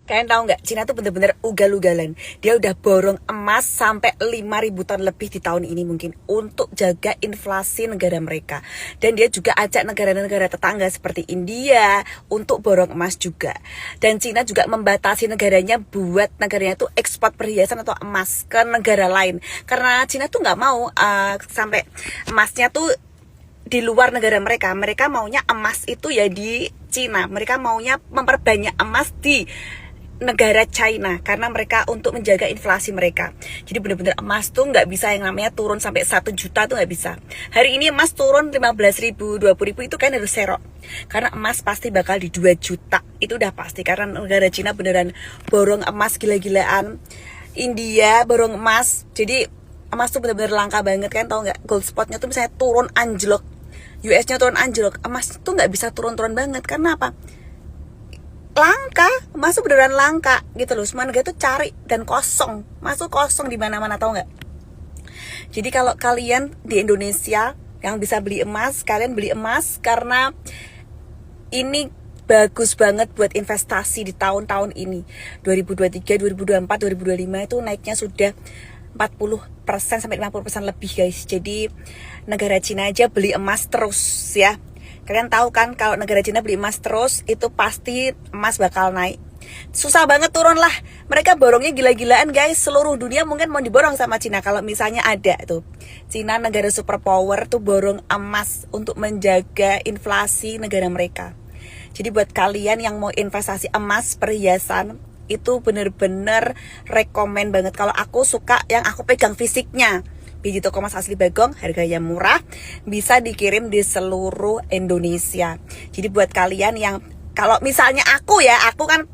Kalian tahu nggak, Cina tuh bener-bener ugal-ugalan. Dia udah borong emas sampai 5.000 ton lebih di tahun ini mungkin untuk jaga inflasi negara mereka. Dan dia juga ajak negara-negara tetangga seperti India untuk borong emas juga. Dan Cina juga membatasi negaranya buat negaranya tuh ekspor perhiasan atau emas ke negara lain. Karena Cina tuh nggak mau sampai emasnya tuh di luar negara mereka. Mereka maunya emas itu ya di Cina. Mereka maunya memperbanyak emas di negara China karena mereka untuk menjaga inflasi mereka. Jadi benar-benar emas tuh nggak bisa yang namanya turun sampai 1 juta tuh nggak bisa. Hari ini emas turun 15.000, 20.000 itu kan harus serok. Karena emas pasti bakal di 2 juta. Itu udah pasti karena negara Cina beneran borong emas gila-gilaan. India borong emas. Jadi emas tuh benar-benar langka banget kan, tau nggak? Gold spotnya tuh misalnya turun anjlok. US-nya turun anjlok. Emas tuh nggak bisa turun-turun banget karena apa? Langka, masuk beneran langka gitu loh. Semua negara tuh cari dan kosong, masuk kosong di mana-mana, tau nggak? Jadi kalau kalian di Indonesia yang bisa beli emas, kalian beli emas karena ini bagus banget buat investasi di tahun-tahun ini. 2023, 2024, 2025 itu naiknya sudah 40% sampai 50% lebih guys. Jadi negara Cina aja beli emas terus ya. Kalian tahu kan kalau negara Cina beli emas terus itu pasti emas bakal naik. Susah banget turun lah. Mereka borongnya gila-gilaan guys. Seluruh dunia mungkin mau diborong sama Cina kalau misalnya ada tuh. Cina negara superpower tuh borong emas untuk menjaga inflasi negara mereka. Jadi buat kalian yang mau investasi emas perhiasan itu bener-bener rekomen banget. Kalau aku suka yang aku pegang fisiknya. Biji toko emas asli Bagong, harganya murah, bisa dikirim di seluruh Indonesia. Jadi buat kalian yang, kalau misalnya aku ya, aku kan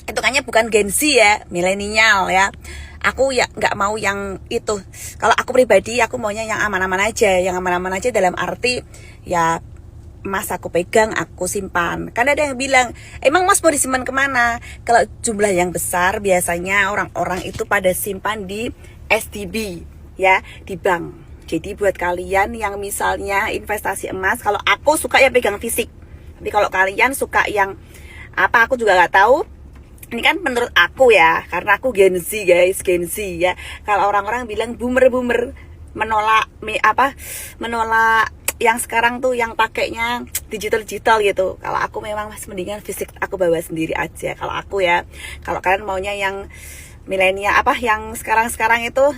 hitungannya bukan Gen Z ya, milenial ya. Aku ya nggak mau yang itu. Kalau aku pribadi, aku maunya yang aman-aman aja. Yang aman-aman aja dalam arti ya emas aku pegang, aku simpan. Kan ada yang bilang, emang emas mau disimpan kemana? Kalau jumlah yang besar, biasanya orang-orang itu pada simpan di STB. Ya, di bank. Jadi buat kalian yang misalnya investasi emas, kalau aku suka ya pegang fisik. Tapi kalau kalian suka yang apa, aku juga nggak tahu. Ini kan menurut aku ya, karena aku Gen Z guys, Gen Z ya. Kalau orang-orang bilang boomer menolak menolak yang sekarang tuh yang pakainya digital gitu. Kalau aku memang masih mendingan fisik aku bawa sendiri aja. Kalau aku ya, kalau kalian maunya yang milenial yang sekarang itu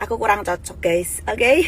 aku kurang cocok guys, oke?